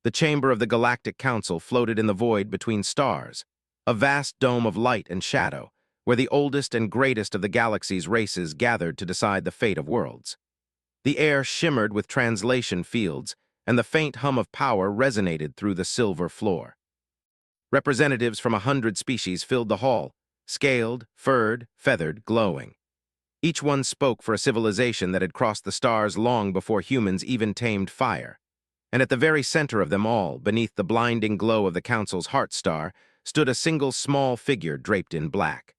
The chamber of the Galactic Council floated in the void between stars, a vast dome of light and shadow, where the oldest and greatest of the galaxy's races gathered to decide the fate of worlds. The air shimmered with translation fields, and the faint hum of power resonated through the silver floor. Representatives from 100 species filled the hall, scaled, furred, feathered, glowing. Each one spoke for a civilization that had crossed the stars long before humans even tamed fire. And at the very center of them all, beneath the blinding glow of the Council's heart star, stood a single small figure draped in black.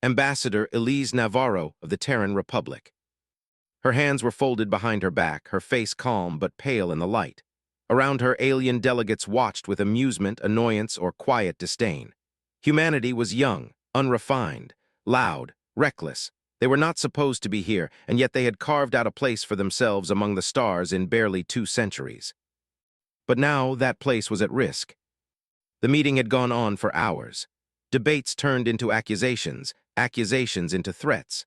Ambassador Elise Navarro of the Terran Republic. Her hands were folded behind her back, her face calm but pale in the light. Around her, alien delegates watched with amusement, annoyance, or quiet disdain. Humanity was young, unrefined, loud, reckless. They were not supposed to be here, and yet they had carved out a place for themselves among the stars in barely 2 centuries. But now that place was at risk. The meeting had gone on for hours. Debates turned into accusations, accusations into threats.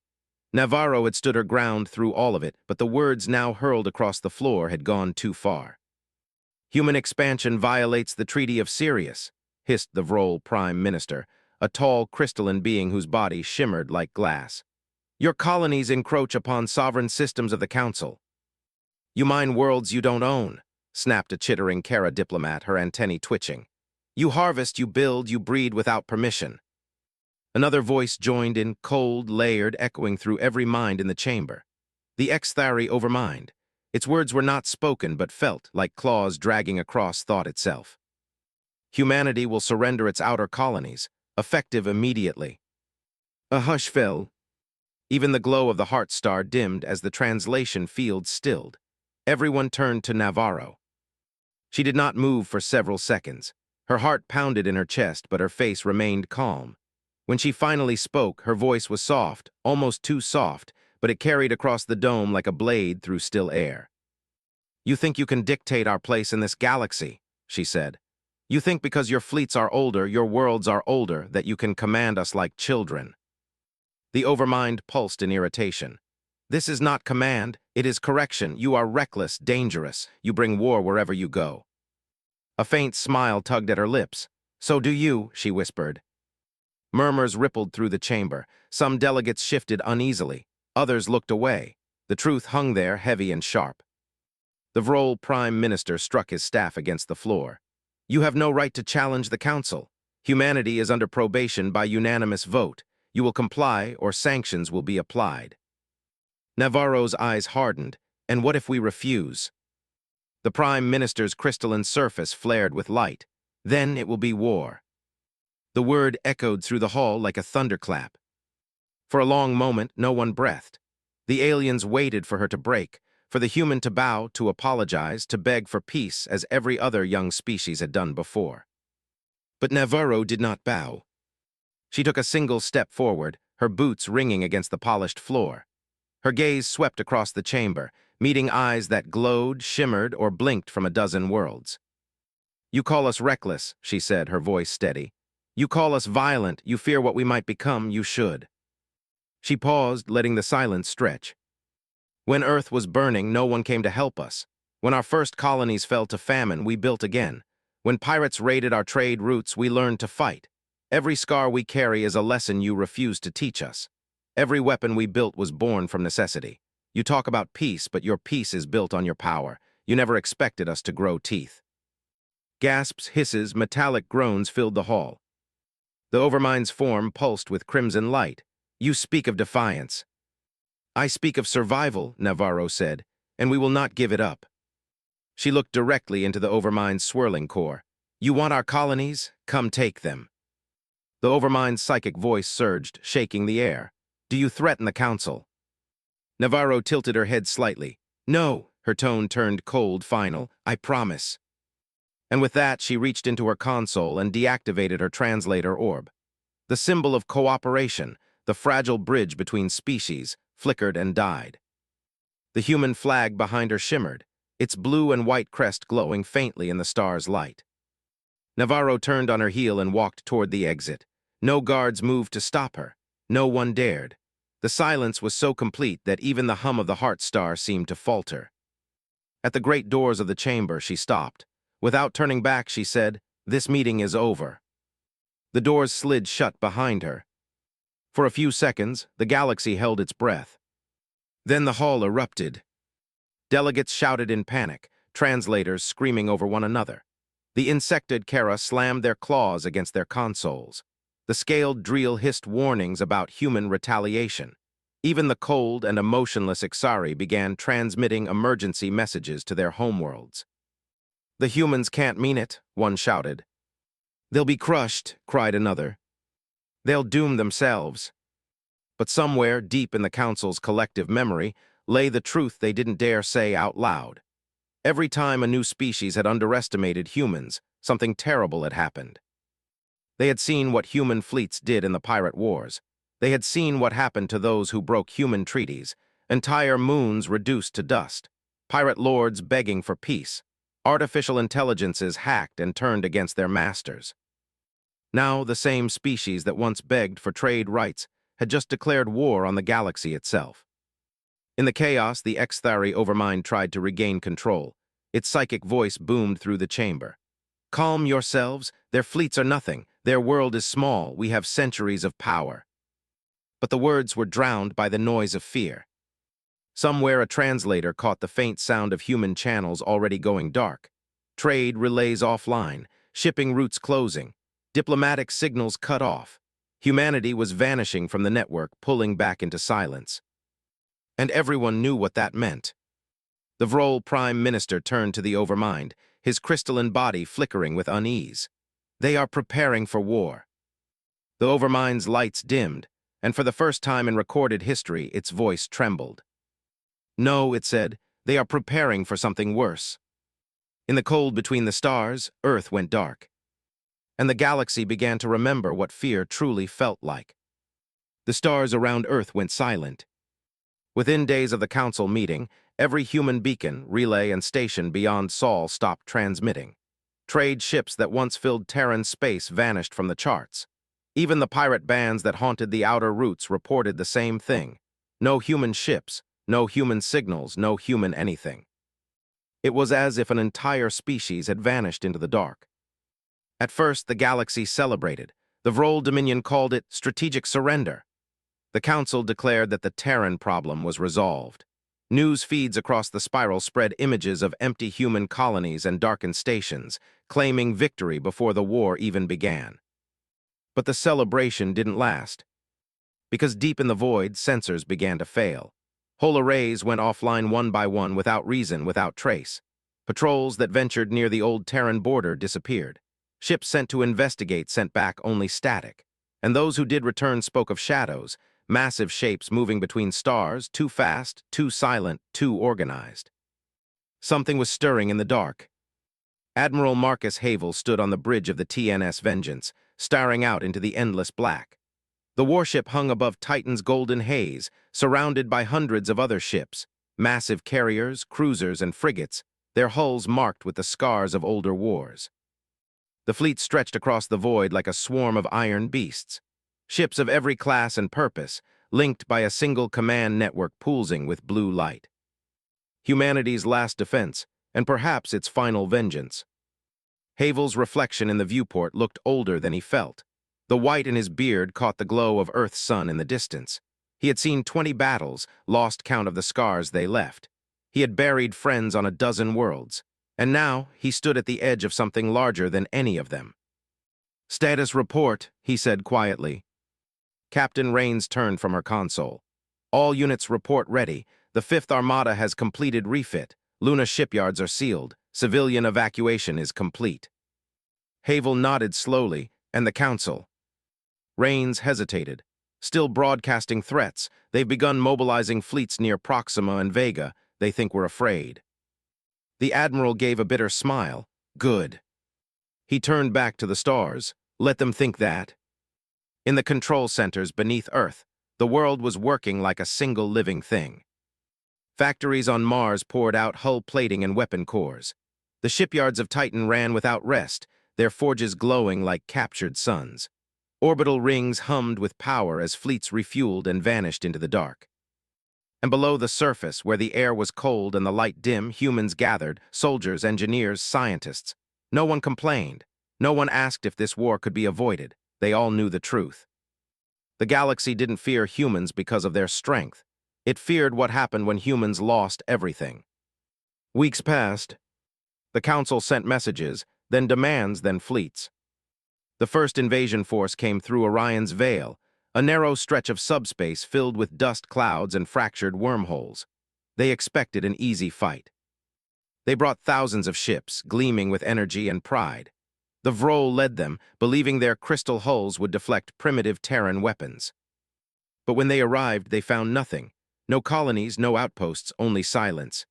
Navarro had stood her ground through all of it, but the words now hurled across the floor had gone too far. Human expansion violates the Treaty of Sirius, hissed the Vrol Prime Minister, a tall crystalline being whose body shimmered like glass. Your colonies encroach upon sovereign systems of the Council. You mine worlds you don't own, snapped a chittering Kara diplomat, her antennae twitching. You harvest, you build, you breed without permission. Another voice joined in, cold, layered, echoing through every mind in the chamber. The Exthari overmined. Its words were not spoken but felt, like claws dragging across thought itself. Humanity will surrender its outer colonies, effective immediately. A hush fell. Even the glow of the heart star dimmed as the translation field stilled. Everyone turned to Navarro. She did not move for several seconds. Her heart pounded in her chest, but her face remained calm. When she finally spoke, her voice was soft, almost too soft, but it carried across the dome like a blade through still air. You think you can dictate our place in this galaxy, she said. You think because your fleets are older, your worlds are older, that you can command us like children. The overmind pulsed in irritation. This is not command, it is correction. You are reckless, dangerous. You bring war wherever you go. A faint smile tugged at her lips. So do you, she whispered. Murmurs rippled through the chamber. Some delegates shifted uneasily. Others looked away. The truth hung there, heavy and sharp. The Vrol Prime Minister struck his staff against the floor. You have no right to challenge the Council. Humanity is under probation by unanimous vote. You will comply, or sanctions will be applied. Navarro's eyes hardened. And what if we refuse? The Prime Minister's crystalline surface flared with light. Then it will be war. The word echoed through the hall like a thunderclap. For a long moment, no one breathed. The aliens waited for her to break, for the human to bow, to apologize, to beg for peace, as every other young species had done before. But Navarro did not bow. She took a single step forward, her boots ringing against the polished floor. Her gaze swept across the chamber, meeting eyes that glowed, shimmered, or blinked from a dozen worlds. You call us reckless, she said, her voice steady. You call us violent, you fear what we might become, you should. She paused, letting the silence stretch. When Earth was burning, no one came to help us. When our first colonies fell to famine, we built again. When pirates raided our trade routes, we learned to fight. Every scar we carry is a lesson you refused to teach us. Every weapon we built was born from necessity. You talk about peace, but your peace is built on your power. You never expected us to grow teeth. Gasps, hisses, metallic groans filled the hall. The Overmind's form pulsed with crimson light. You speak of defiance. I speak of survival, Navarro said, and we will not give it up. She looked directly into the Overmind's swirling core. You want our colonies? Come take them. The Overmind's psychic voice surged, shaking the air. Do you threaten the Council? Navarro tilted her head slightly. No, her tone turned cold, final. I promise. And with that, she reached into her console and deactivated her translator orb. The symbol of cooperation, the fragile bridge between species, flickered and died. The human flag behind her shimmered, its blue and white crest glowing faintly in the star's light. Navarro turned on her heel and walked toward the exit. No guards moved to stop her. No one dared. The silence was so complete that even the hum of the heart star seemed to falter. At the great doors of the chamber, she stopped. Without turning back, she said, "This meeting is over." The doors slid shut behind her. For a few seconds, the galaxy held its breath. Then the hall erupted. Delegates shouted in panic, translators screaming over one another. The insected Kara slammed their claws against their consoles. The scaled Dreel hissed warnings about human retaliation. Even the cold and emotionless Ixari began transmitting emergency messages to their homeworlds. "The humans can't mean it," one shouted. "They'll be crushed," cried another. "They'll doom themselves." But somewhere, deep in the Council's collective memory, lay the truth they didn't dare say out loud. Every time a new species had underestimated humans, something terrible had happened. They had seen what human fleets did in the pirate wars. They had seen what happened to those who broke human treaties, entire moons reduced to dust, pirate lords begging for peace, artificial intelligences hacked and turned against their masters. Now, the same species that once begged for trade rights had just declared war on the galaxy itself. In the chaos, the Ixari Overmind tried to regain control. Its psychic voice boomed through the chamber. "Calm yourselves. Their fleets are nothing. Their world is small. We have centuries of power." But the words were drowned by the noise of fear. Somewhere a translator caught the faint sound of human channels already going dark. Trade relays offline, shipping routes closing, diplomatic signals cut off. Humanity was vanishing from the network, pulling back into silence. And everyone knew what that meant. The Vrol Prime Minister turned to the Overmind, his crystalline body flickering with unease. "They are preparing for war." The Overmind's lights dimmed, and for the first time in recorded history, its voice trembled. "No," it said, "they are preparing for something worse." In the cold between the stars, Earth went dark. And the galaxy began to remember what fear truly felt like. The stars around Earth went silent. Within days of the Council meeting, every human beacon, relay, and station beyond Sol stopped transmitting. Trade ships that once filled Terran space vanished from the charts. Even the pirate bands that haunted the outer routes reported the same thing. No human ships, no human signals, no human anything. It was as if an entire species had vanished into the dark. At first, the galaxy celebrated. The Vrol Dominion called it strategic surrender. The Council declared that the Terran problem was resolved. News feeds across the spiral spread images of empty human colonies and darkened stations, claiming victory before the war even began. But the celebration didn't last. Because deep in the void, sensors began to fail. Whole arrays went offline one by one without reason, without trace. Patrols that ventured near the old Terran border disappeared. Ships sent to investigate sent back only static. And those who did return spoke of shadows, massive shapes moving between stars, too fast, too silent, too organized. Something was stirring in the dark. Admiral Marcus Havel stood on the bridge of the TNS Vengeance, staring out into the endless black. The warship hung above Titan's golden haze, surrounded by hundreds of other ships, massive carriers, cruisers, and frigates, their hulls marked with the scars of older wars. The fleet stretched across the void like a swarm of iron beasts. Ships of every class and purpose, linked by a single command network pulsing with blue light. Humanity's last defense, and perhaps its final vengeance. Havel's reflection in the viewport looked older than he felt. The white in his beard caught the glow of Earth's sun in the distance. He had seen 20 battles, lost count of the scars they left. He had buried friends on a dozen worlds. And now, he stood at the edge of something larger than any of them. "Status report," he said quietly. Captain Rains turned from her console. "All units report ready. The 5th Armada has completed refit. Luna shipyards are sealed. Civilian evacuation is complete." Havel nodded slowly, and the Council. Rains hesitated. "Still broadcasting threats. They've begun mobilizing fleets near Proxima and Vega. They think we're afraid." The Admiral gave a bitter smile. "Good." He turned back to the stars. "Let them think that." In the control centers beneath Earth, the world was working like a single living thing. Factories on Mars poured out hull plating and weapon cores. The shipyards of Titan ran without rest, their forges glowing like captured suns. Orbital rings hummed with power as fleets refueled and vanished into the dark. And below the surface, where the air was cold and the light dim, humans gathered, soldiers, engineers, scientists. No one complained. No one asked if this war could be avoided. They all knew the truth. The galaxy didn't fear humans because of their strength. It feared what happened when humans lost everything. Weeks passed. The Council sent messages, then demands, then fleets. The first invasion force came through Orion's Veil, a narrow stretch of subspace filled with dust clouds and fractured wormholes. They expected an easy fight. They brought thousands of ships, gleaming with energy and pride. The Vrol led them, believing their crystal hulls would deflect primitive Terran weapons. But when they arrived, they found nothing. No colonies, no outposts, only silence.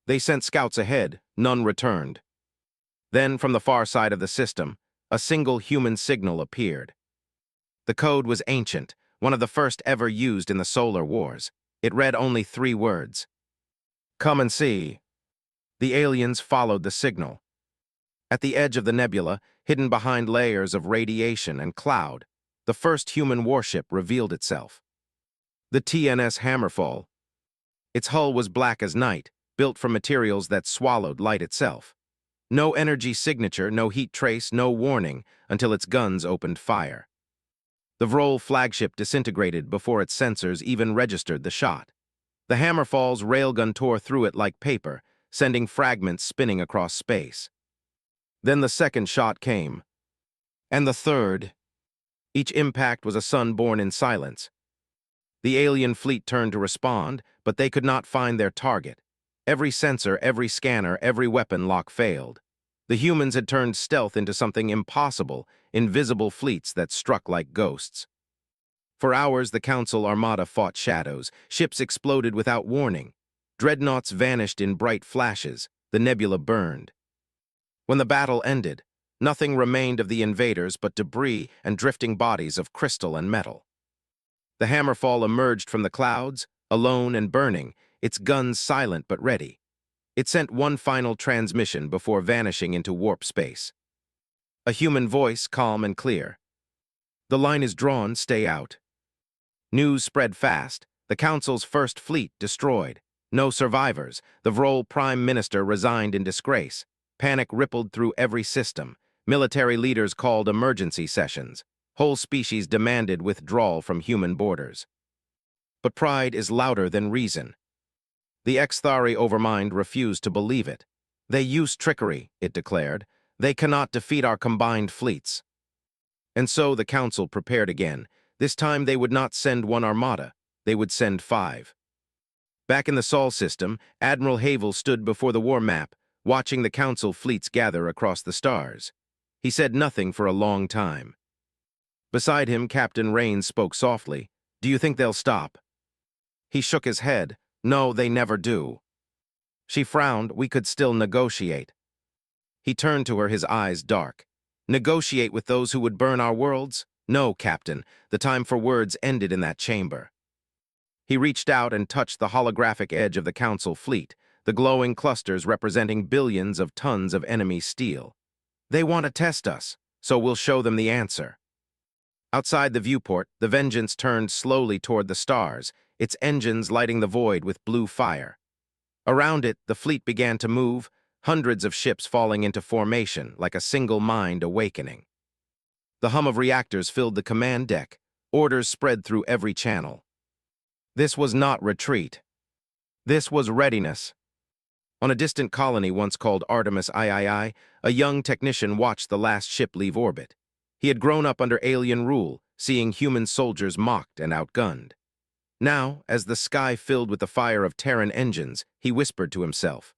They sent scouts ahead, none returned. Then, from the far side of the system, a single human signal appeared. The code was ancient, one of the first ever used in the Solar Wars. It read only 3 words. "Come and see." The aliens followed the signal. At the edge of the nebula, hidden behind layers of radiation and cloud, the first human warship revealed itself. The TNS Hammerfall. Its hull was black as night, built from materials that swallowed light itself. No energy signature, no heat trace, no warning, until its guns opened fire. The Vrol flagship disintegrated before its sensors even registered the shot. The Hammerfall's railgun tore through it like paper, sending fragments spinning across space. Then the second shot came. And the third. Each impact was a sun born in silence. The alien fleet turned to respond, but they could not find their target. Every sensor, every scanner, every weapon lock failed. The humans had turned stealth into something impossible, invisible fleets that struck like ghosts. For hours, the Council Armada fought shadows. Ships exploded without warning. Dreadnoughts vanished in bright flashes. The nebula burned. When the battle ended, nothing remained of the invaders but debris and drifting bodies of crystal and metal. The Hammerfall emerged from the clouds, alone and burning, its guns silent but ready. It sent one final transmission before vanishing into warp space. A human voice, calm and clear. "The line is drawn, stay out." News spread fast. The Council's first fleet destroyed. No survivors. The Vrol Prime Minister resigned in disgrace. Panic rippled through every system. Military leaders called emergency sessions. Whole species demanded withdrawal from human borders. But pride is louder than reason. The Exthari Overmind refused to believe it. "They use trickery," it declared. "They cannot defeat our combined fleets." And so the Council prepared again. This time they would not send one armada. They would send 5. Back in the Sol system, Admiral Havel stood before the war map, watching the Council fleets gather across the stars. He said nothing for a long time. Beside him, Captain Rains spoke softly. "Do you think they'll stop?" He shook his head. "No, they never do." She frowned. "We could still negotiate." He turned to her, his eyes dark. "Negotiate with those who would burn our worlds? No, Captain. The time for words ended in that chamber." He reached out and touched the holographic edge of the Council fleet, the glowing clusters representing billions of tons of enemy steel. "They want to test us, so we'll show them the answer." Outside the viewport, the Vengeance turned slowly toward the stars, its engines lighting the void with blue fire. Around it, the fleet began to move, hundreds of ships falling into formation like a single mind awakening. The hum of reactors filled the command deck. Orders spread through every channel. This was not retreat. This was readiness. On a distant colony once called Artemis III, a young technician watched the last ship leave orbit. He had grown up under alien rule, seeing human soldiers mocked and outgunned. Now, as the sky filled with the fire of Terran engines, he whispered to himself,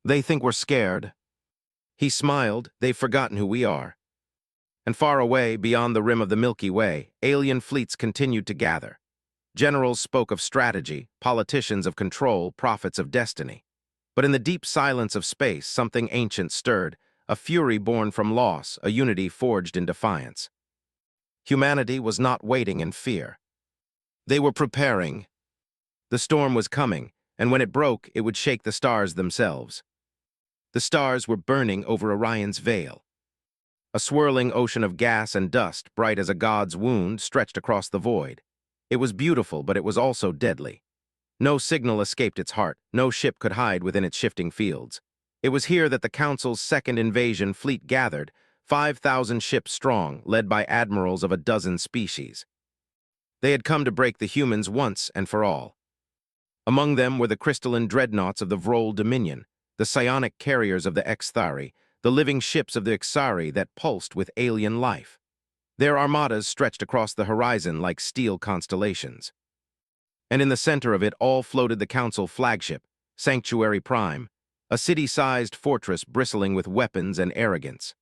"They think we're scared." He smiled. "They've forgotten who we are." And far away, beyond the rim of the Milky Way, alien fleets continued to gather. Generals spoke of strategy, politicians of control, prophets of destiny. But in the deep silence of space, something ancient stirred, a fury born from loss, a unity forged in defiance. Humanity was not waiting in fear. They were preparing. The storm was coming, and when it broke, it would shake the stars themselves. The stars were burning over Orion's Veil. A swirling ocean of gas and dust, bright as a god's wound, stretched across the void. It was beautiful, but it was also deadly. No signal escaped its heart, no ship could hide within its shifting fields. It was here that the Council's second invasion fleet gathered, 5,000 ships strong, led by admirals of a dozen species. They had come to break the humans once and for all. Among them were the crystalline dreadnoughts of the Vrol Dominion, the psionic carriers of the Exthari, the living ships of the Ixari that pulsed with alien life. Their armadas stretched across the horizon like steel constellations. And in the center of it all floated the Council flagship, Sanctuary Prime, a city-sized fortress bristling with weapons and arrogance.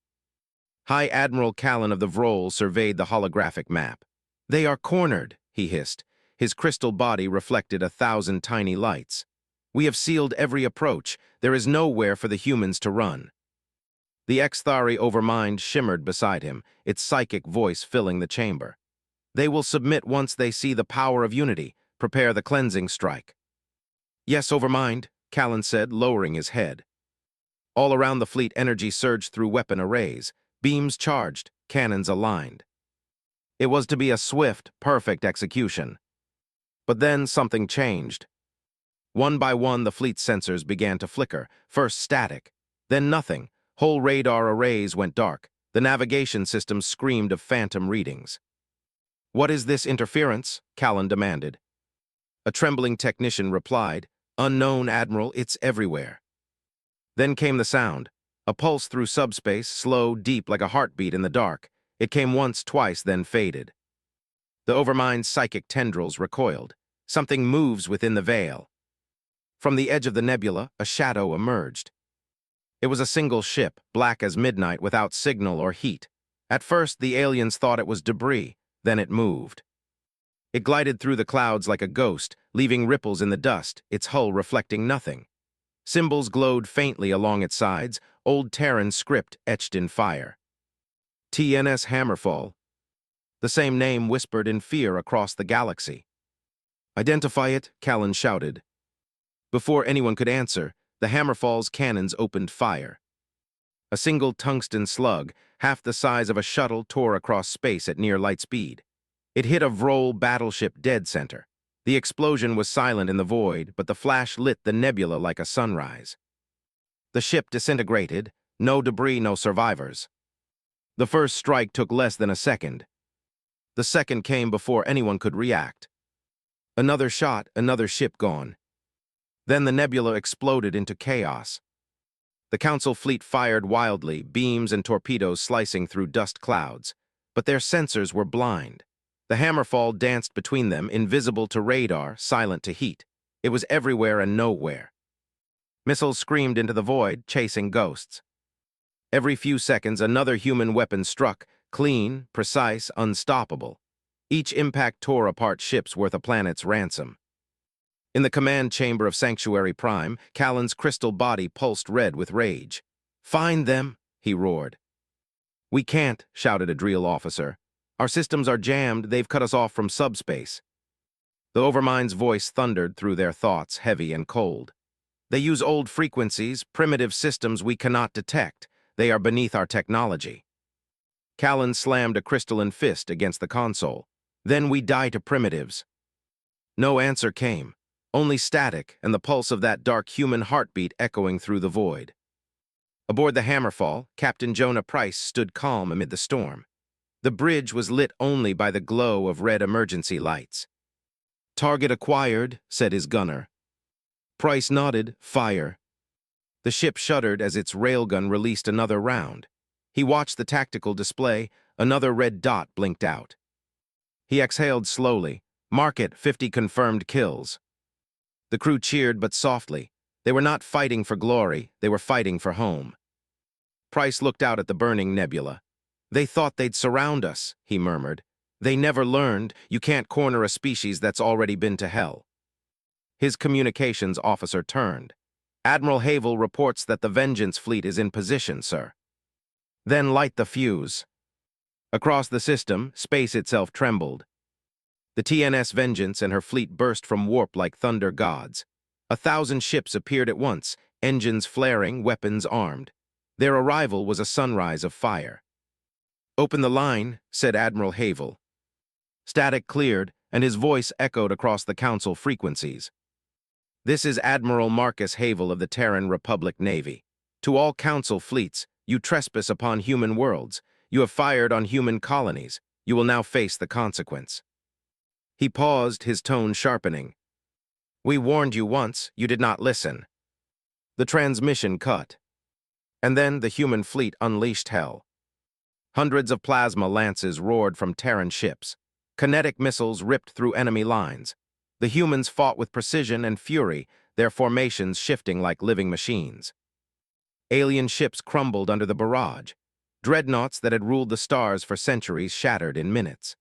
High Admiral Callan of the Vrol surveyed the holographic map. "They are cornered," he hissed. His crystal body reflected 1,000 tiny lights. "We have sealed every approach. There is nowhere for the humans to run." The Exthari Overmind shimmered beside him, its psychic voice filling the chamber. "They will submit once they see the power of unity. Prepare the cleansing strike." "Yes, Overmind," Callan said, lowering his head. All around the fleet, energy surged through weapon arrays, beams charged, cannons aligned. It was to be a swift, perfect execution. But then something changed. One by one, the fleet's sensors began to flicker, first static, then nothing. Whole radar arrays went dark. The navigation system screamed of phantom readings. "What is this interference?" Callan demanded. A trembling technician replied, "Unknown, Admiral, it's everywhere." Then came the sound, a pulse through subspace, slow, deep like a heartbeat in the dark. It came once, twice, then faded. The Overmind's psychic tendrils recoiled. Something moves within the veil. From the edge of the nebula, a shadow emerged. It was a single ship, black as midnight, without signal or heat. At first, the aliens thought it was debris, then it moved. It glided through the clouds like a ghost, leaving ripples in the dust, its hull reflecting nothing. Symbols glowed faintly along its sides, old Terran script etched in fire. TNS Hammerfall. The same name whispered in fear across the galaxy. "Identify it," Callan shouted. Before anyone could answer, the Hammerfall's cannons opened fire. A single tungsten slug, half the size of a shuttle, tore across space at near light speed. It hit a Vrol battleship dead center. The explosion was silent in the void, but the flash lit the nebula like a sunrise. The ship disintegrated, no debris, no survivors. The first strike took less than a second. The second came before anyone could react. Another shot, another ship gone. Then the nebula exploded into chaos. The Council fleet fired wildly, beams and torpedoes slicing through dust clouds. But their sensors were blind. The Hammerfall danced between them, invisible to radar, silent to heat. It was everywhere and nowhere. Missiles screamed into the void, chasing ghosts. Every few seconds, another human weapon struck, clean, precise, unstoppable. Each impact tore apart ships worth a planet's ransom. In the command chamber of Sanctuary Prime, Callan's crystal body pulsed red with rage. "Find them!" he roared. "We can't," shouted a drill officer. "Our systems are jammed, they've cut us off from subspace." The Overmind's voice thundered through their thoughts, heavy and cold. "They use old frequencies, primitive systems we cannot detect. They are beneath our technology." Callan slammed a crystalline fist against the console. "Then we die to primitives." No answer came, only static and the pulse of that dark human heartbeat echoing through the void. Aboard the Hammerfall, Captain Jonah Price stood calm amid the storm. The bridge was lit only by the glow of red emergency lights. "Target acquired," said his gunner. Price nodded. "Fire." The ship shuddered as its railgun released another round. He watched the tactical display. Another red dot blinked out. He exhaled slowly. "Mark it, 50 confirmed kills." The crew cheered, but softly. They were not fighting for glory, they were fighting for home. Price looked out at the burning nebula. "They thought they'd surround us," he murmured. "They never learned. You can't corner a species that's already been to hell." His communications officer turned. "Admiral Havel reports that the Vengeance fleet is in position, sir." "Then light the fuse." Across the system, space itself trembled. The TNS Vengeance and her fleet burst from warp like thunder gods. 1,000 ships appeared at once, engines flaring, weapons armed. Their arrival was a sunrise of fire. "Open the line," said Admiral Havel. Static cleared, and his voice echoed across the Council frequencies. "This is Admiral Marcus Havel of the Terran Republic Navy. To all council fleets, you trespass upon human worlds. You have fired on human colonies. You will now face the consequence. He paused, his tone sharpening. We warned you once, you did not listen. The transmission cut. And then the human fleet unleashed hell. Hundreds of plasma lances roared from Terran ships. Kinetic missiles ripped through enemy lines. The humans fought with precision and fury, their formations shifting like living machines. Alien ships crumbled under the barrage. Dreadnoughts that had ruled the stars for centuries shattered in minutes.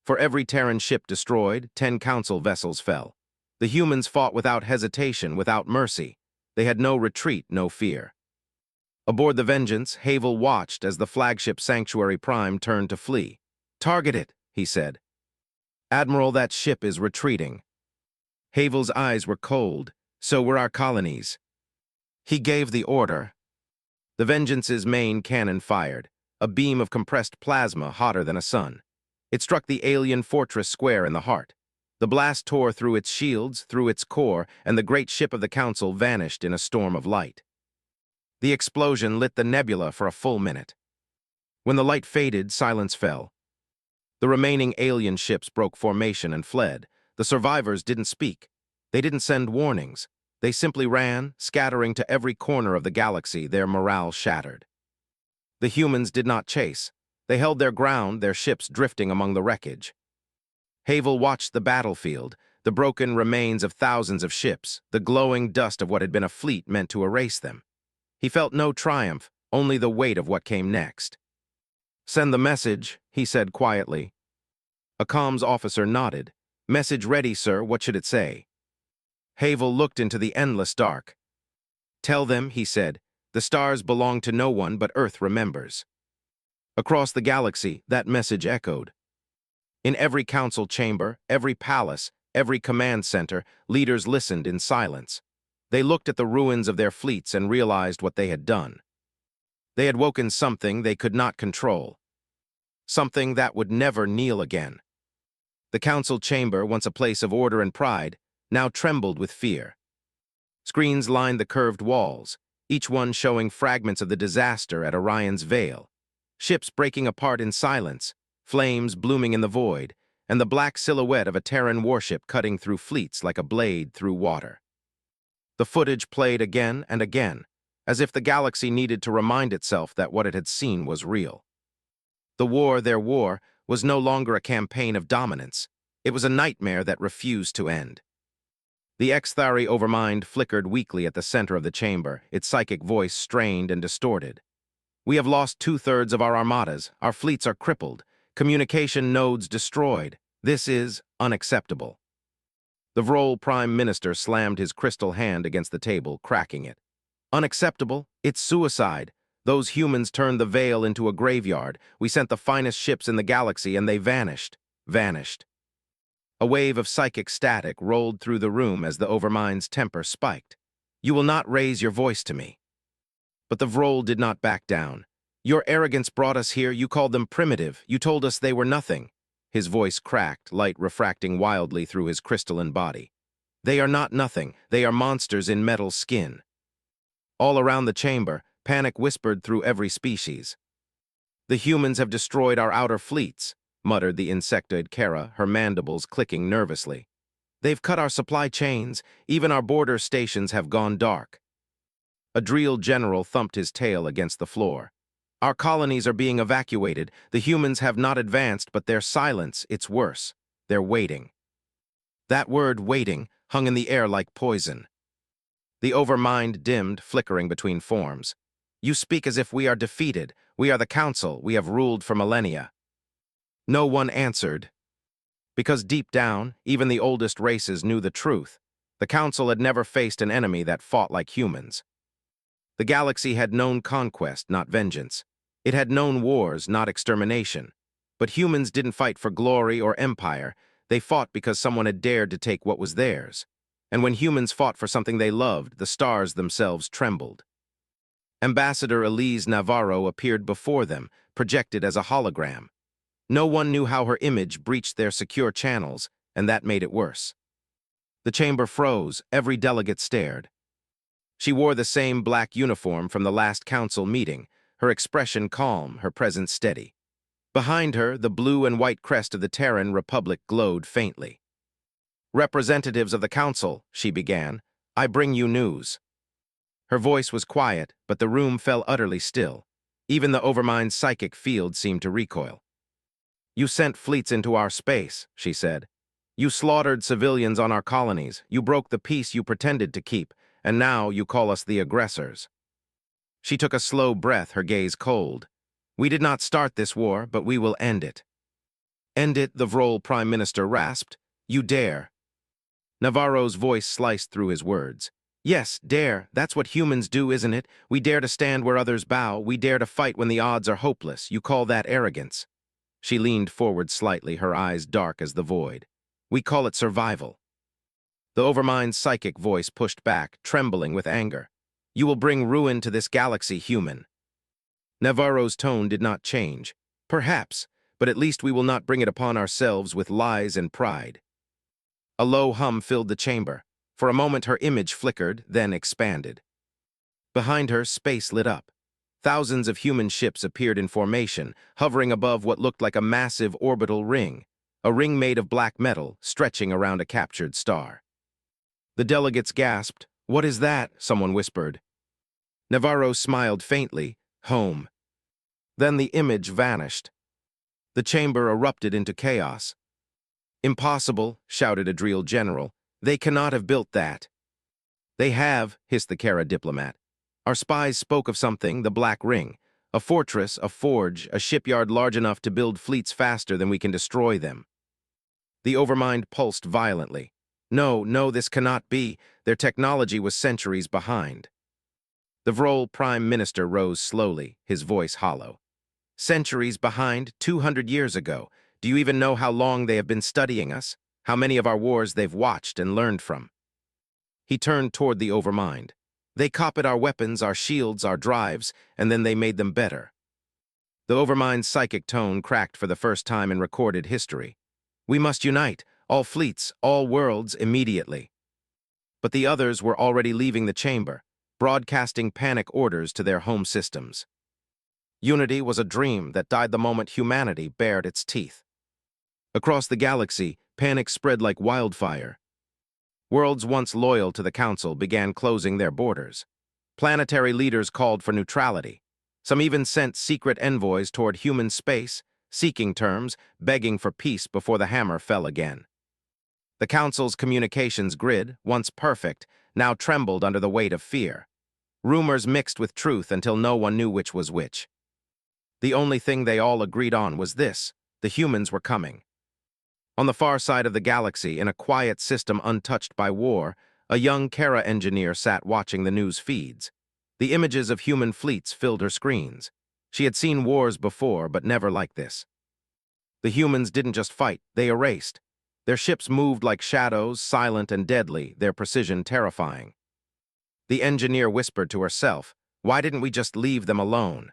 For every Terran ship destroyed, 10 council vessels fell. The humans fought without hesitation, without mercy. They had no retreat, no fear. Aboard the Vengeance, Havel watched as the flagship Sanctuary Prime turned to flee. Target it, he said. Admiral, that ship is retreating. Havel's eyes were cold. So were our colonies. He gave the order. The Vengeance's main cannon fired, a beam of compressed plasma hotter than a sun. It struck the alien fortress square in the heart. The blast tore through its shields, through its core, and the great ship of the Council vanished in a storm of light. The explosion lit the nebula for a full minute. When the light faded, silence fell. The remaining alien ships broke formation and fled. The survivors didn't speak. They didn't send warnings. They simply ran, scattering to every corner of the galaxy, their morale shattered. The humans did not chase. They held their ground, their ships drifting among the wreckage. Havel watched the battlefield, the broken remains of thousands of ships, the glowing dust of what had been a fleet meant to erase them. He felt no triumph, only the weight of what came next. Send the message, he said quietly. A comms officer nodded. Message ready, sir, what should it say? Havel looked into the endless dark. Tell them, he said, the stars belong to no one but Earth remembers. Across the galaxy, that message echoed. In every council chamber, every palace, every command center, leaders listened in silence. They looked at the ruins of their fleets and realized what they had done. They had woken something they could not control. Something that would never kneel again. The council chamber, once a place of order and pride, now trembled with fear. Screens lined the curved walls, each one showing fragments of the disaster at Orion's Veil. Ships breaking apart in silence, flames blooming in the void, and the black silhouette of a Terran warship cutting through fleets like a blade through water. The footage played again and again, as if the galaxy needed to remind itself that what it had seen was real. The war, their war, was no longer a campaign of dominance. It was a nightmare that refused to end. The Xthari Overmind flickered weakly at the center of the chamber, its psychic voice strained and distorted. We have lost 2/3 of our armadas. Our fleets are crippled. Communication nodes destroyed. This is unacceptable. The Vrol Prime Minister slammed his crystal hand against the table, cracking it. Unacceptable? It's suicide. Those humans turned the Veil into a graveyard. We sent the finest ships in the galaxy and they vanished. Vanished. A wave of psychic static rolled through the room as the Overmind's temper spiked. You will not raise your voice to me. But the Vrol did not back down. Your arrogance brought us here. You called them primitive. You told us they were nothing. His voice cracked, light refracting wildly through his crystalline body. They are not nothing. They are monsters in metal skin. All around the chamber, panic whispered through every species. The humans have destroyed our outer fleets, muttered the insectoid Kara, her mandibles clicking nervously. They've cut our supply chains. Even our border stations have gone dark. Adriel General thumped his tail against the floor. Our colonies are being evacuated. The humans have not advanced, but their silence, it's worse. They're waiting. That word, waiting, hung in the air like poison. The Overmind dimmed, flickering between forms. You speak as if we are defeated. We are the Council. We have ruled for millennia. No one answered. Because deep down, even the oldest races knew the truth. The Council had never faced an enemy that fought like humans. The galaxy had known conquest, not vengeance. It had known wars, not extermination. But humans didn't fight for glory or empire. They fought because someone had dared to take what was theirs. And when humans fought for something they loved, the stars themselves trembled. Ambassador Elise Navarro appeared before them, projected as a hologram. No one knew how her image breached their secure channels, and that made it worse. The chamber froze, every delegate stared. She wore the same black uniform from the last council meeting, her expression calm, her presence steady. Behind her, the blue and white crest of the Terran Republic glowed faintly. "Representatives of the council," she began, "I bring you news." Her voice was quiet, but the room fell utterly still. Even the Overmind's psychic field seemed to recoil. "You sent fleets into our space," she said. "You slaughtered civilians on our colonies, you broke the peace you pretended to keep, and now you call us the aggressors." She took a slow breath, her gaze cold. "We did not start this war, but we will end it." "End it," the Vrol Prime Minister rasped. "You dare." Navarro's voice sliced through his words. "Yes, dare. That's what humans do, isn't it? We dare to stand where others bow. We dare to fight when the odds are hopeless. You call that arrogance." She leaned forward slightly, her eyes dark as the void. "We call it survival." The Overmind's psychic voice pushed back, trembling with anger. "You will bring ruin to this galaxy, human." Navarro's tone did not change. "Perhaps, but at least we will not bring it upon ourselves with lies and pride." A low hum filled the chamber. For a moment her image flickered, then expanded. Behind her, space lit up. Thousands of human ships appeared in formation, hovering above what looked like a massive orbital ring, a ring made of black metal, stretching around a captured star. The delegates gasped. "What is that?" someone whispered. Navarro smiled faintly. "Home." Then the image vanished. The chamber erupted into chaos. "Impossible," shouted a Drill general. "They cannot have built that." "They have," hissed the Kara diplomat. "Our spies spoke of something, the Black Ring. A fortress, a forge, a shipyard large enough to build fleets faster than we can destroy them." The Overmind pulsed violently. "No, no, this cannot be. Their technology was centuries behind." The Vrol Prime Minister rose slowly, his voice hollow. "Centuries behind, 200 years ago. Do you even know how long they have been studying us? How many of our wars they've watched and learned from?" He turned toward the Overmind. "They copied our weapons, our shields, our drives, and then they made them better." The Overmind's psychic tone cracked for the first time in recorded history. "We must unite, all fleets, all worlds, immediately." But the others were already leaving the chamber, broadcasting panic orders to their home systems. Unity was a dream that died the moment humanity bared its teeth. Across the galaxy, panic spread like wildfire. Worlds once loyal to the Council began closing their borders. Planetary leaders called for neutrality. Some even sent secret envoys toward human space, seeking terms, begging for peace before the hammer fell again. The Council's communications grid, once perfect, now trembled under the weight of fear. Rumors mixed with truth until no one knew which was which. The only thing they all agreed on was this: the humans were coming. On the far side of the galaxy, in a quiet system untouched by war, a young Kara engineer sat watching the news feeds. The images of human fleets filled her screens. She had seen wars before, but never like this. The humans didn't just fight, they erased. Their ships moved like shadows, silent and deadly, their precision terrifying. The engineer whispered to herself, "Why didn't we just leave them alone?"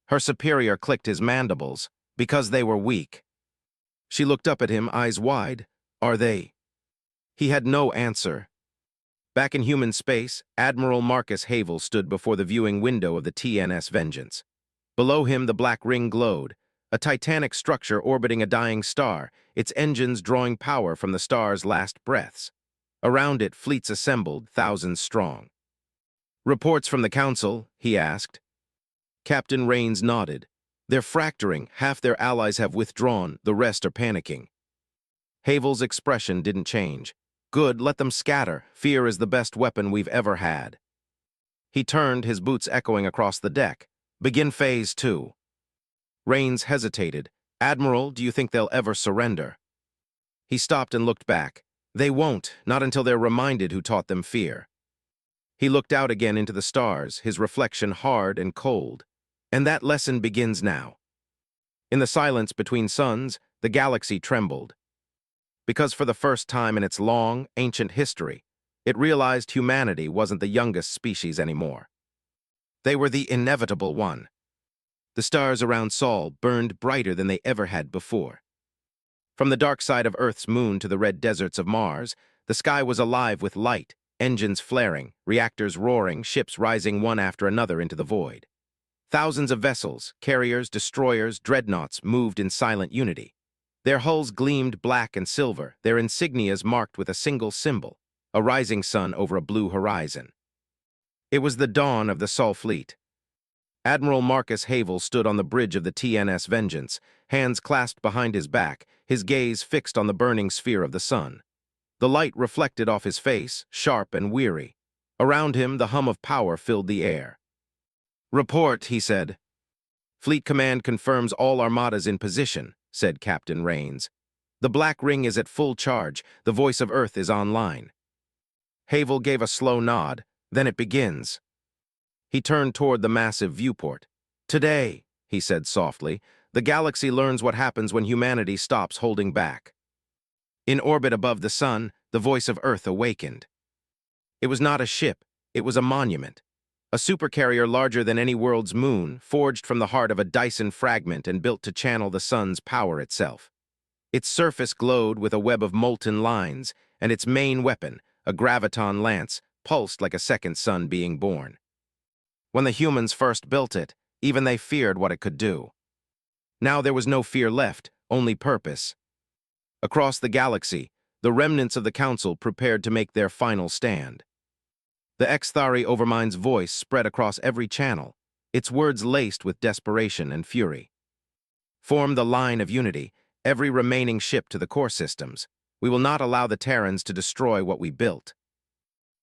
Her superior clicked his mandibles. "Because they were weak." She looked up at him, eyes wide. "Are they?" He had no answer. Back in human space, Admiral Marcus Havel stood before the viewing window of the TNS Vengeance. Below him, the Black Ring glowed, a titanic structure orbiting a dying star, its engines drawing power from the star's last breaths. Around it, fleets assembled, thousands strong. "Reports from the Council?" he asked. Captain Rains nodded. "They're fracturing, half their allies have withdrawn, the rest are panicking." Havel's expression didn't change. "Good, let them scatter. Fear is the best weapon we've ever had." He turned, his boots echoing across the deck. "Begin Phase 2. Rains hesitated. "Admiral, do you think they'll ever surrender?" He stopped and looked back. "They won't, not until they're reminded who taught them fear." He looked out again into the stars, his reflection hard and cold. "And that lesson begins now." In the silence between suns, the galaxy trembled. Because for the first time in its long, ancient history, it realized humanity wasn't the youngest species anymore. They were the inevitable one. The stars around Sol burned brighter than they ever had before. From the dark side of Earth's moon to the red deserts of Mars, the sky was alive with light, engines flaring, reactors roaring, ships rising one after another into the void. Thousands of vessels, carriers, destroyers, dreadnoughts moved in silent unity. Their hulls gleamed black and silver, their insignias marked with a single symbol, a rising sun over a blue horizon. It was the dawn of the Sol fleet. Admiral Marcus Havel stood on the bridge of the TNS Vengeance, hands clasped behind his back, his gaze fixed on the burning sphere of the sun. The light reflected off his face, sharp and weary. Around him, the hum of power filled the air. "Report," he said. "Fleet Command confirms all armadas in position," said Captain Rains. "The Black Ring is at full charge. The Voice of Earth is online." Havel gave a slow nod. "Then it begins." He turned toward the massive viewport. "Today," he said softly, "the galaxy learns what happens when humanity stops holding back." In orbit above the sun, the Voice of Earth awakened. It was not a ship, it was a monument. A supercarrier larger than any world's moon, forged from the heart of a Dyson fragment and built to channel the sun's power itself. Its surface glowed with a web of molten lines, and its main weapon, a graviton lance, pulsed like a second sun being born. When the humans first built it, even they feared what it could do. Now there was no fear left, only purpose. Across the galaxy, the remnants of the Council prepared to make their final stand. The Exthari Overmind's voice spread across every channel, its words laced with desperation and fury. "Form the line of unity, every remaining ship to the core systems. We will not allow the Terrans to destroy what we built."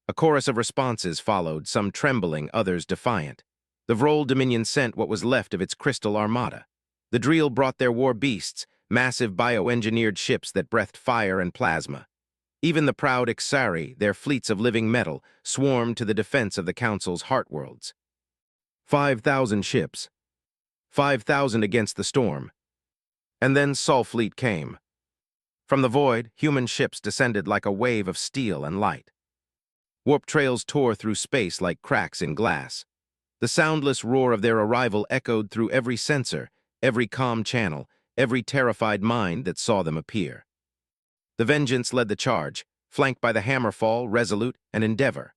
A chorus of responses followed, some trembling, others defiant. The Vrol Dominion sent what was left of its crystal armada. The Dreel brought their war beasts, massive bioengineered ships that breathed fire and plasma. Even the proud Ixari, their fleets of living metal, swarmed to the defense of the Council's heartworlds. 5,000 ships. 5,000 against the storm. And then Sol fleet came. From the void, human ships descended like a wave of steel and light. Warp trails tore through space like cracks in glass. The soundless roar of their arrival echoed through every sensor, every comm channel, every terrified mind that saw them appear. The Vengeance led the charge, flanked by the Hammerfall, Resolute, and Endeavor.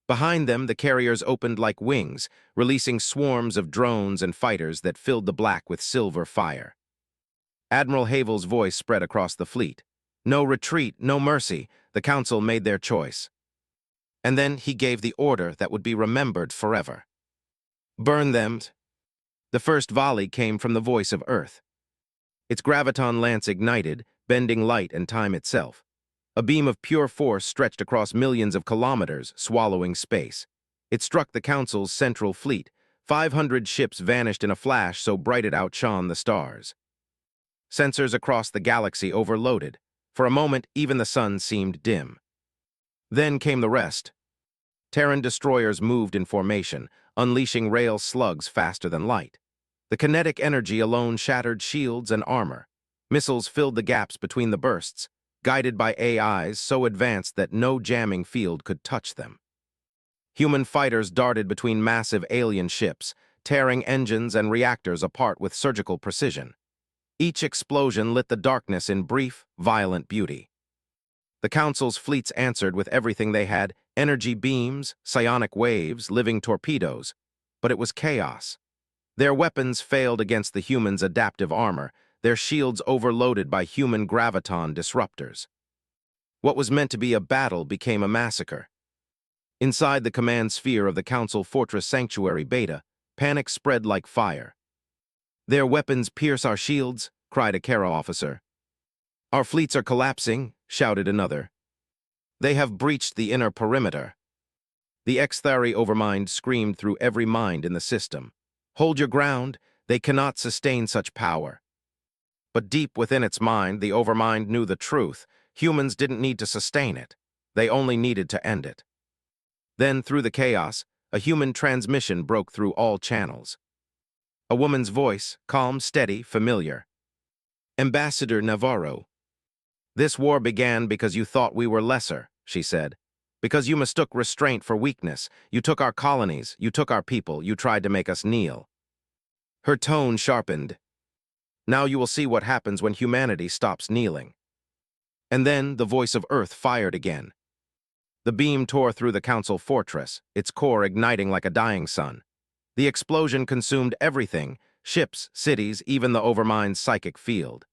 Behind them, the carriers opened like wings, releasing swarms of drones and fighters that filled the black with silver fire. Admiral Havel's voice spread across the fleet. No retreat, no mercy. The Council made their choice. And then he gave the order that would be remembered forever. "Burn them." The first volley came from the Voice of Earth. Its graviton lance ignited, bending light and time itself. A beam of pure force stretched across millions of kilometers, swallowing space. It struck the Council's central fleet. 500 ships vanished in a flash so bright it outshone the stars. Sensors across the galaxy overloaded. For a moment, even the sun seemed dim. Then came the rest. Terran destroyers moved in formation, unleashing rail slugs faster than light. The kinetic energy alone shattered shields and armor. Missiles filled the gaps between the bursts, guided by AIs so advanced that no jamming field could touch them. Human fighters darted between massive alien ships, tearing engines and reactors apart with surgical precision. Each explosion lit the darkness in brief, violent beauty. The Council's fleets answered with everything they had: energy beams, psionic waves, living torpedoes. But it was chaos. Their weapons failed against the humans' adaptive armor, their shields overloaded by human graviton disruptors. What was meant to be a battle became a massacre. Inside the command sphere of the Council Fortress Sanctuary Beta, panic spread like fire. "Their weapons pierce our shields," cried a Kara officer. "Our fleets are collapsing," shouted another. "They have breached the inner perimeter." The Exthari Overmind screamed through every mind in the system. "Hold your ground, they cannot sustain such power." But deep within its mind, the Overmind knew the truth. Humans didn't need to sustain it. They only needed to end it. Then, through the chaos, a human transmission broke through all channels. A woman's voice, calm, steady, familiar. "Ambassador Navarro. This war began because you thought we were lesser," she said. "Because you mistook restraint for weakness. You took our colonies, you took our people, you tried to make us kneel." Her tone sharpened. "Now you will see what happens when humanity stops kneeling." And then the Voice of Earth fired again. The beam tore through the council fortress, its core igniting like a dying sun. The explosion consumed everything, ships, cities, even the Overmind's psychic field.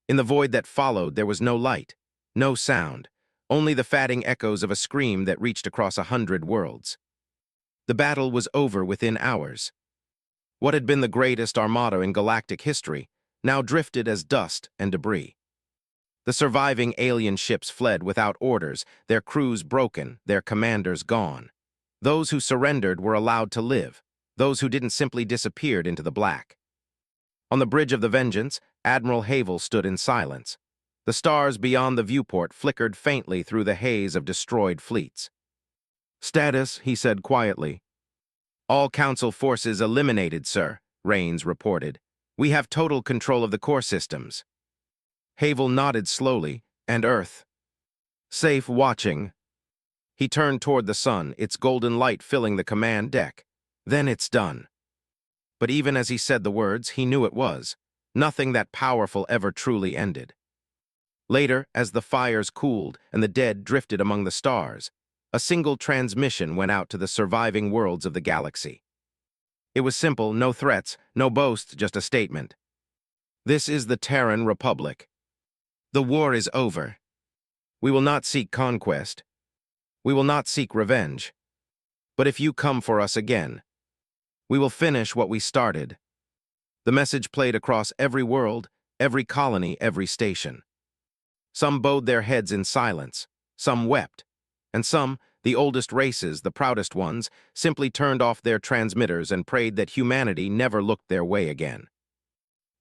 In the void that followed, there was no light, no sound, only the fatting echoes of a scream that reached across 100 worlds. The battle was over within hours. What had been the greatest armada in galactic history now drifted as dust and debris. The surviving alien ships fled without orders, their crews broken, their commanders gone. Those who surrendered were allowed to live. Those who didn't simply disappeared into the black. On the bridge of the Vengeance, Admiral Havel stood in silence. The stars beyond the viewport flickered faintly through the haze of destroyed fleets. "Status," he said quietly. "All Council forces eliminated, sir," Rains reported. "We have total control of the core systems." Havel nodded slowly, "And Earth?" "Safe watching." He turned toward the sun, its golden light filling the command deck. "Then it's done." But even as he said the words, he knew it was. Nothing that powerful ever truly ended. Later, as the fires cooled and the dead drifted among the stars, a single transmission went out to the surviving worlds of the galaxy. It was simple, no threats, no boasts, just a statement. "This is the Terran Republic. The war is over. We will not seek conquest. We will not seek revenge. But if you come for us again, we will finish what we started." The message played across every world, every colony, every station. Some bowed their heads in silence, some wept, and some, the oldest races, the proudest ones, simply turned off their transmitters and prayed that humanity never looked their way again.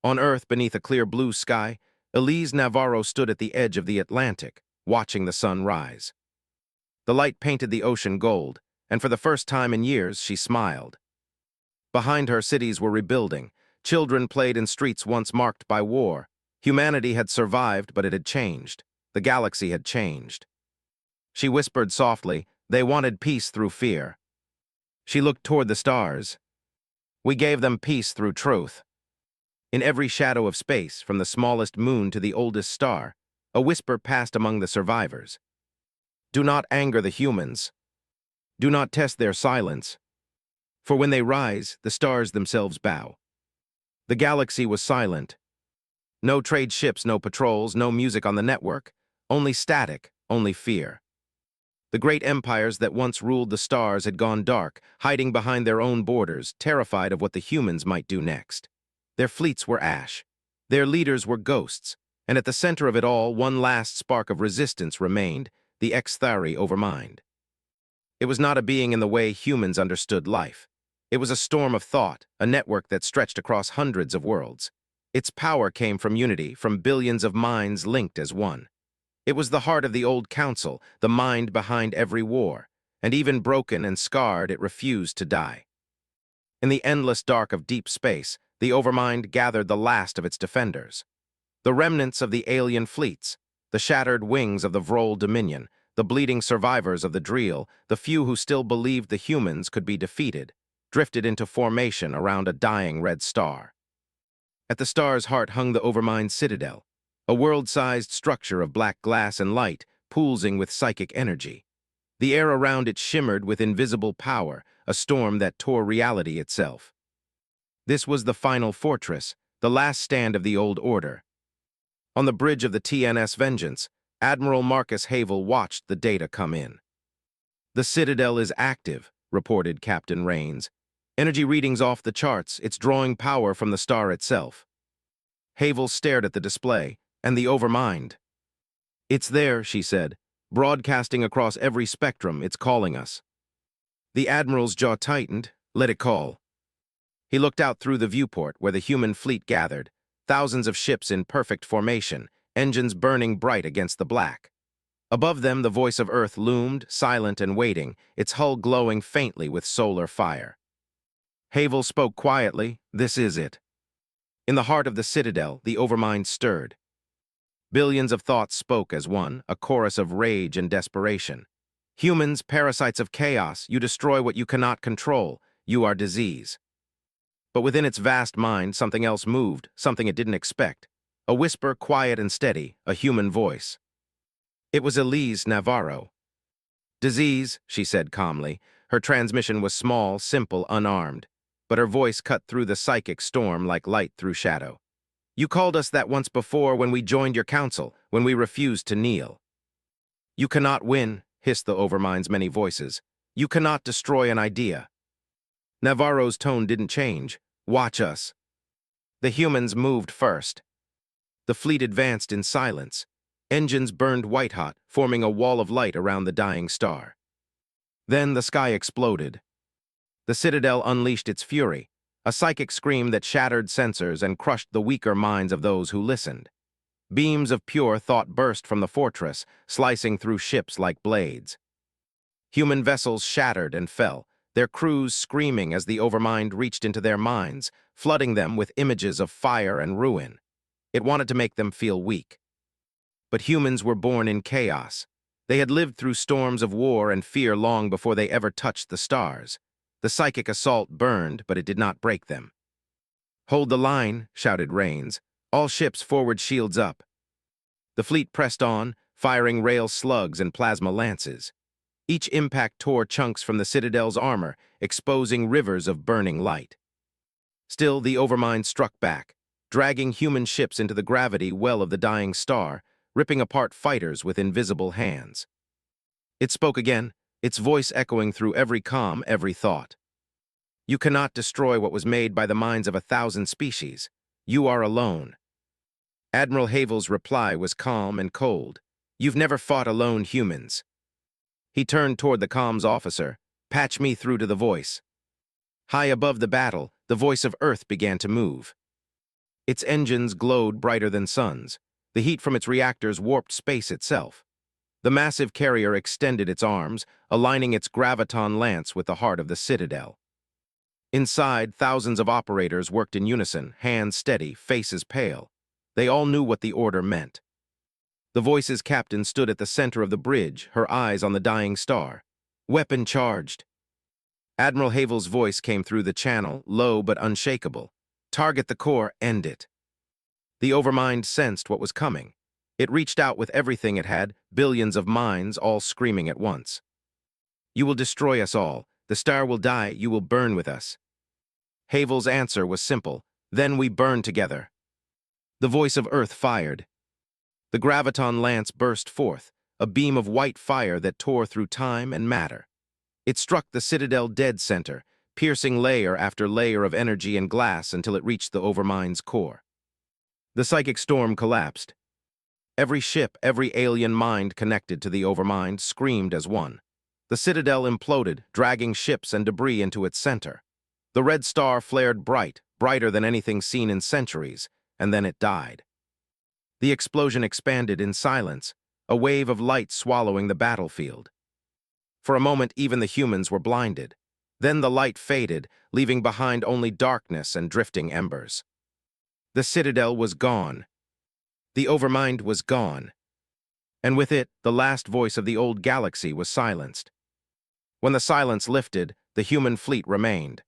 On Earth, beneath a clear blue sky, Elise Navarro stood at the edge of the Atlantic, watching the sun rise. The light painted the ocean gold, and for the first time in years, she smiled. Behind her, cities were rebuilding. Children played in streets once marked by war. Humanity had survived, but it had changed. The galaxy had changed. She whispered softly, "They wanted peace through fear." She looked toward the stars. "We gave them peace through truth." In every shadow of space, from the smallest moon to the oldest star, a whisper passed among the survivors. "Do not anger the humans. Do not test their silence. For when they rise, the stars themselves bow." The galaxy was silent. No trade ships, no patrols, no music on the network. Only static, only fear. The great empires that once ruled the stars had gone dark, hiding behind their own borders, terrified of what the humans might do next. Their fleets were ash. Their leaders were ghosts. And at the center of it all, one last spark of resistance remained, the Xthari Overmind. It was not a being in the way humans understood life. It was a storm of thought, a network that stretched across hundreds of worlds. Its power came from unity, from billions of minds linked as one. It was the heart of the old council, the mind behind every war, and even broken and scarred, it refused to die. In the endless dark of deep space, the Overmind gathered the last of its defenders. The remnants of the alien fleets, the shattered wings of the Vrol Dominion, the bleeding survivors of the Dreel, the few who still believed the humans could be defeated, drifted into formation around a dying red star. At the star's heart hung the Overmind Citadel, a world-sized structure of black glass and light, pulsing with psychic energy. The air around it shimmered with invisible power, a storm that tore reality itself. This was the final fortress, the last stand of the old order. On the bridge of the TNS Vengeance, Admiral Marcus Havel watched the data come in. "The Citadel is active," reported Captain Rains. "Energy readings off the charts, it's drawing power from the star itself." Havel stared at the display, and the Overmind. "It's there," she said. "Broadcasting across every spectrum, it's calling us." The Admiral's jaw tightened. "Let it call." He looked out through the viewport where the human fleet gathered, thousands of ships in perfect formation, engines burning bright against the black. Above them, the voice of Earth loomed, silent and waiting, its hull glowing faintly with solar fire. Havel spoke quietly, "This is it." In the heart of the Citadel, the Overmind stirred. Billions of thoughts spoke as one, a chorus of rage and desperation. "Humans, parasites of chaos, you destroy what you cannot control. You are disease." But within its vast mind, something else moved, something it didn't expect. A whisper, quiet and steady, a human voice. It was Elise Navarro. Disease, she said calmly. Her transmission was small, simple, unarmed. But her voice cut through the psychic storm like light through shadow. You called us that once before when we joined your council, when we refused to kneel. You cannot win, hissed the Overmind's many voices. You cannot destroy an idea. Navarro's tone didn't change. Watch us. The humans moved first. The fleet advanced in silence. Engines burned white-hot, forming a wall of light around the dying star. Then the sky exploded. The Citadel unleashed its fury, a psychic scream that shattered sensors and crushed the weaker minds of those who listened. Beams of pure thought burst from the fortress, slicing through ships like blades. Human vessels shattered and fell, their crews screaming as the Overmind reached into their minds, flooding them with images of fire and ruin. It wanted to make them feel weak. But humans were born in chaos. They had lived through storms of war and fear long before they ever touched the stars. The psychic assault burned, but it did not break them. Hold the line, shouted Rains. All ships forward, shields up. The fleet pressed on, firing rail slugs and plasma lances. Each impact tore chunks from the Citadel's armor, exposing rivers of burning light. Still, the Overmind struck back, dragging human ships into the gravity well of the dying star, ripping apart fighters with invisible hands. It spoke again, its voice echoing through every comm, every thought. You cannot destroy what was made by the minds of 1,000 species. You are alone. Admiral Havel's reply was calm and cold. You've never fought alone, humans. He turned toward the comms officer. Patch me through to the voice. High above the battle, the voice of Earth began to move. Its engines glowed brighter than suns. The heat from its reactors warped space itself. The massive carrier extended its arms, aligning its graviton lance with the heart of the Citadel. Inside, thousands of operators worked in unison, hands steady, faces pale. They all knew what the order meant. The voice's captain stood at the center of the bridge, her eyes on the dying star. Weapon charged. Admiral Havel's voice came through the channel, low but unshakable. Target the core, end it. The Overmind sensed what was coming. It reached out with everything it had, billions of minds all screaming at once. You will destroy us all. The star will die, you will burn with us. Havel's answer was simple. Then we burn together. The voice of Earth fired. The graviton lance burst forth, a beam of white fire that tore through time and matter. It struck the Citadel dead center, piercing layer after layer of energy and glass until it reached the Overmind's core. The psychic storm collapsed. Every ship, every alien mind connected to the Overmind screamed as one. The Citadel imploded, dragging ships and debris into its center. The red star flared bright, brighter than anything seen in centuries, and then it died. The explosion expanded in silence, a wave of light swallowing the battlefield. For a moment, even the humans were blinded. Then the light faded, leaving behind only darkness and drifting embers. The Citadel was gone. The Overmind was gone. And with it, the last voice of the old galaxy was silenced. When the silence lifted, the human fleet remained.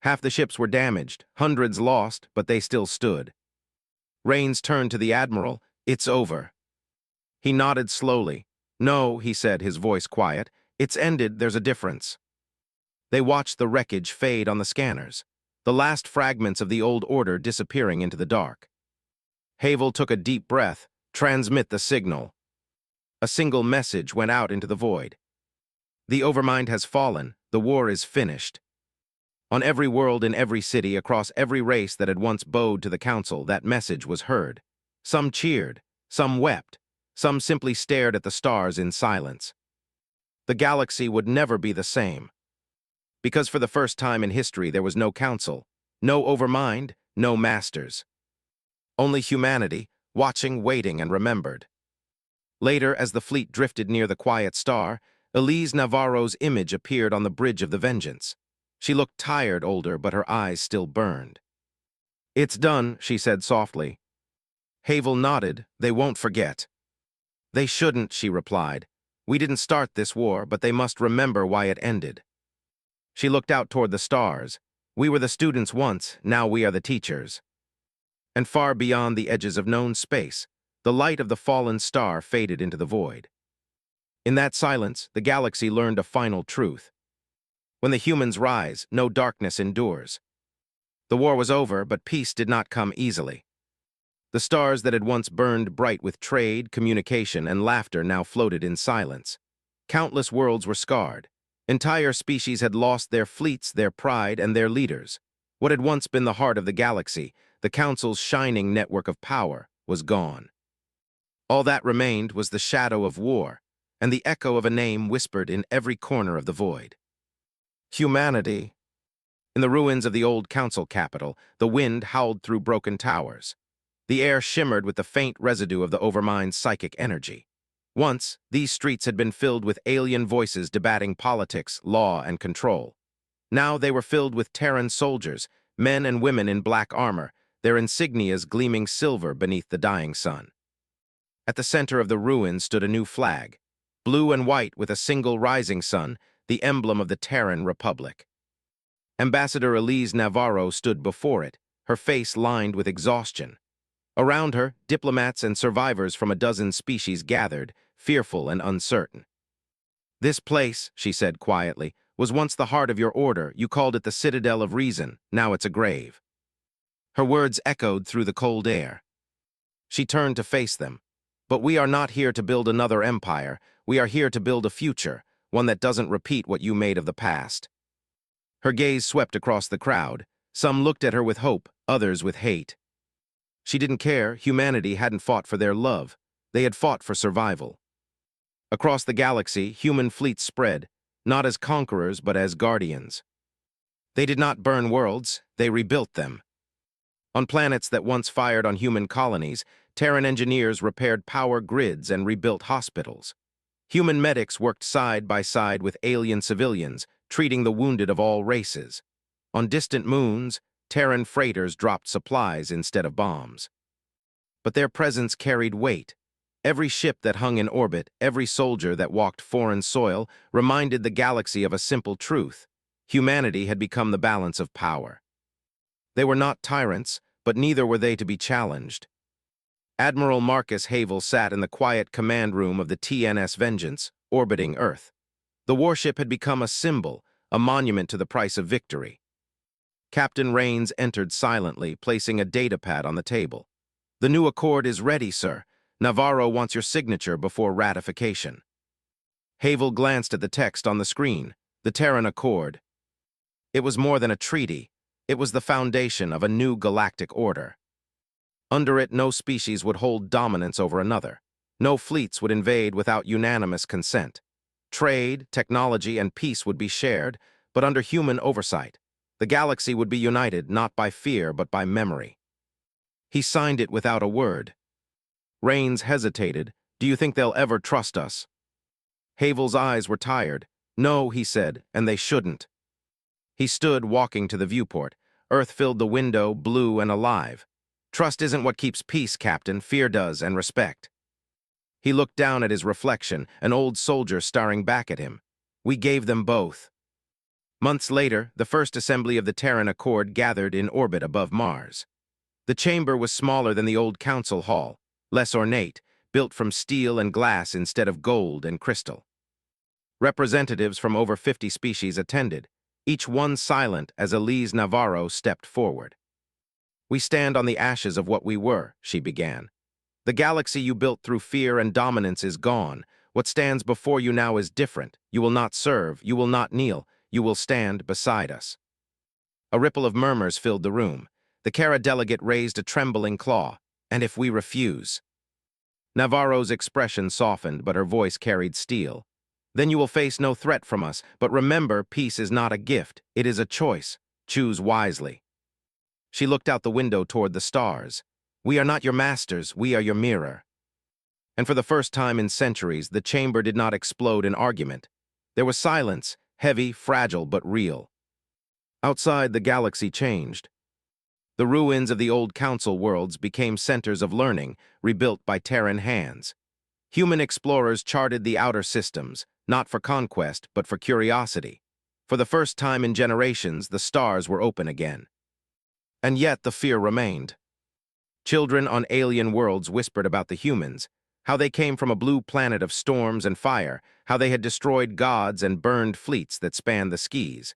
Half the ships were damaged, hundreds lost, but they still stood. Rains turned to the Admiral. It's over. He nodded slowly. No, he said, his voice quiet. It's ended, there's a difference. They watched the wreckage fade on the scanners, the last fragments of the old order disappearing into the dark. Havel took a deep breath. Transmit the signal. A single message went out into the void. The Overmind has fallen. The war is finished. On every world, in every city, across every race that had once bowed to the Council, that message was heard. Some cheered, some wept, some simply stared at the stars in silence. The galaxy would never be the same. Because for the first time in history there was no Council, no Overmind, no Masters. Only humanity, watching, waiting, and remembered. Later, as the fleet drifted near the quiet star, Elise Navarro's image appeared on the bridge of the Vengeance. She looked tired, older, but her eyes still burned. It's done, she said softly. Havel nodded. They won't forget. They shouldn't, she replied. We didn't start this war, but they must remember why it ended. She looked out toward the stars. We were the students once, now we are the teachers. And far beyond the edges of known space, the light of the fallen star faded into the void. In that silence, the galaxy learned a final truth. When the humans rise, no darkness endures. The war was over, but peace did not come easily. The stars that had once burned bright with trade, communication, and laughter now floated in silence. Countless worlds were scarred. Entire species had lost their fleets, their pride, and their leaders. What had once been the heart of the galaxy, the Council's shining network of power, was gone. All that remained was the shadow of war, and the echo of a name whispered in every corner of the void. Humanity. In the ruins of the old council capital, the wind howled through broken towers. The air shimmered with the faint residue of the Overmind's psychic energy. Once, these streets had been filled with alien voices debating politics, law, and control. Now they were filled with Terran soldiers, men and women in black armor, their insignias gleaming silver beneath the dying sun. At the center of the ruins stood a new flag, blue and white with a single rising sun, the emblem of the Terran Republic. Ambassador Elise Navarro stood before it, her face lined with exhaustion. Around her, diplomats and survivors from a dozen species gathered, fearful and uncertain. "This place," she said quietly, "was once the heart of your order. You called it the Citadel of Reason. Now it's a grave." Her words echoed through the cold air. She turned to face them. "But we are not here to build another empire. We are here to build a future, one that doesn't repeat what you made of the past." Her gaze swept across the crowd. Some looked at her with hope, others with hate. She didn't care. Humanity hadn't fought for their love. They had fought for survival. Across the galaxy, human fleets spread, not as conquerors but as guardians. They did not burn worlds, they rebuilt them. On planets that once fired on human colonies, Terran engineers repaired power grids and rebuilt hospitals. Human medics worked side by side with alien civilians, treating the wounded of all races. On distant moons, Terran freighters dropped supplies instead of bombs. But their presence carried weight. Every ship that hung in orbit, every soldier that walked foreign soil, reminded the galaxy of a simple truth. Humanity had become the balance of power. They were not tyrants, but neither were they to be challenged. Admiral Marcus Havel sat in the quiet command room of the TNS Vengeance, orbiting Earth. The warship had become a symbol, a monument to the price of victory. Captain Rains entered silently, placing a datapad on the table. "The new accord is ready, sir. Navarro wants your signature before ratification." Havel glanced at the text on the screen, the Terran Accord. It was more than a treaty. It was the foundation of a new galactic order. Under it, no species would hold dominance over another. No fleets would invade without unanimous consent. Trade, technology, and peace would be shared, but under human oversight. The galaxy would be united not by fear but by memory. He signed it without a word. Rains hesitated. "Do you think they'll ever trust us?" Havel's eyes were tired. "No," he said, "and they shouldn't." He stood, walking to the viewport. Earth filled the window, blue and alive. "Trust isn't what keeps peace, Captain. Fear does, and respect." He looked down at his reflection, an old soldier staring back at him. "We gave them both." Months later, the first assembly of the Terran Accord gathered in orbit above Mars. The chamber was smaller than the old council hall, less ornate, built from steel and glass instead of gold and crystal. Representatives from over 50 species attended, each one silent as Elise Navarro stepped forward. "We stand on the ashes of what we were," she began. "The galaxy you built through fear and dominance is gone. What stands before you now is different. You will not serve, you will not kneel, you will stand beside us." A ripple of murmurs filled the room. The Kara delegate raised a trembling claw. "And if we refuse?" Navarro's expression softened, but her voice carried steel. "Then you will face no threat from us, but remember, peace is not a gift, it is a choice. Choose wisely." She looked out the window toward the stars. "We are not your masters, we are your mirror." And for the first time in centuries, the chamber did not explode in argument. There was silence, heavy, fragile, but real. Outside, the galaxy changed. The ruins of the old council worlds became centers of learning, rebuilt by Terran hands. Human explorers charted the outer systems, not for conquest, but for curiosity. For the first time in generations, the stars were open again. And yet the fear remained. Children on alien worlds whispered about the humans. how they came from a blue planet of storms and fire, how they had destroyed gods and burned fleets that spanned the seas.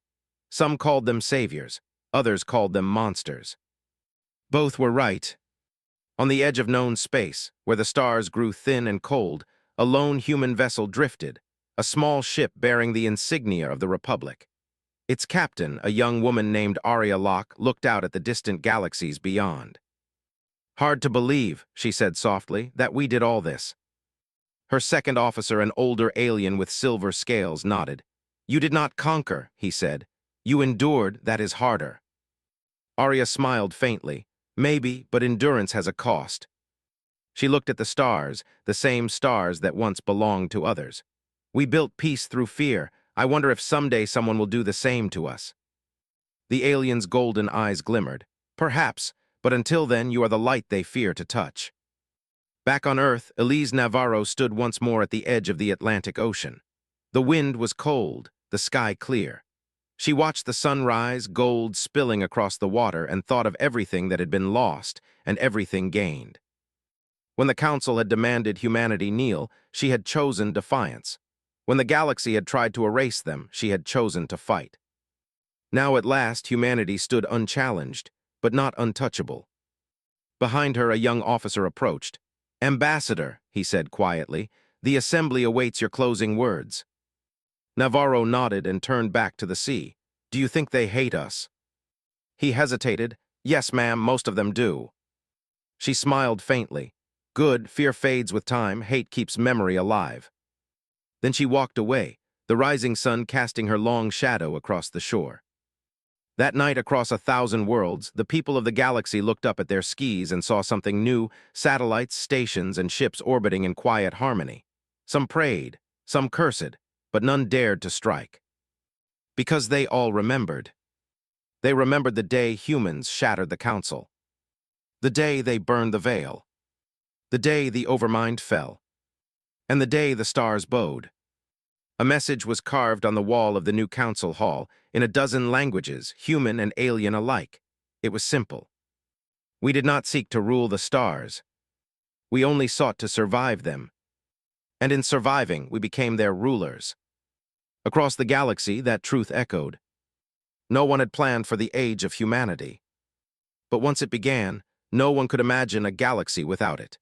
Some called them saviors, others called them monsters. Both were right. On the edge of known space, where the stars grew thin and cold, a lone human vessel drifted, a small ship bearing the insignia of the Republic. Its captain, a young woman named Arya Locke, looked out at the distant galaxies beyond. "Hard to believe," she said softly, "that we did all this." Her second officer, an older alien with silver scales, nodded. "You did not conquer," he said. "You endured, that is harder." Arya smiled faintly. "Maybe, but endurance has a cost." She looked at the stars, the same stars that once belonged to others. "We built peace through fear. I wonder if someday someone will do the same to us." The alien's golden eyes glimmered. "Perhaps, but until then you are the light they fear to touch." Back on Earth, Elise Navarro stood once more at the edge of the Atlantic Ocean. The wind was cold, the sky clear. She watched the sun rise, gold spilling across the water, and thought of everything that had been lost and everything gained. When the Council had demanded humanity kneel, she had chosen defiance. When the galaxy had tried to erase them, she had chosen to fight. Now at last humanity stood unchallenged, but not untouchable. Behind her a young officer approached. "Ambassador," he said quietly, "the Assembly awaits your closing words." Navarro nodded and turned back to the sea. "Do you think they hate us?" He hesitated. "Yes, ma'am, most of them do." She smiled faintly. "Good, fear fades with time, hate keeps memory alive." Then she walked away, the rising sun casting her long shadow across the shore. That night across 1,000 worlds, the people of the galaxy looked up at their skis and saw something new: satellites, stations, and ships orbiting in quiet harmony. Some prayed, some cursed, but none dared to strike. Because they all remembered. They remembered the day humans shattered the Council. The day they burned the veil. The day the Overmind fell. And the day the stars bowed. A message was carved on the wall of the new council hall, in a dozen languages, human and alien alike. It was simple. We did not seek to rule the stars. We only sought to survive them. And in surviving, we became their rulers. Across the galaxy, that truth echoed. No one had planned for the age of humanity. But once it began, no one could imagine a galaxy without it.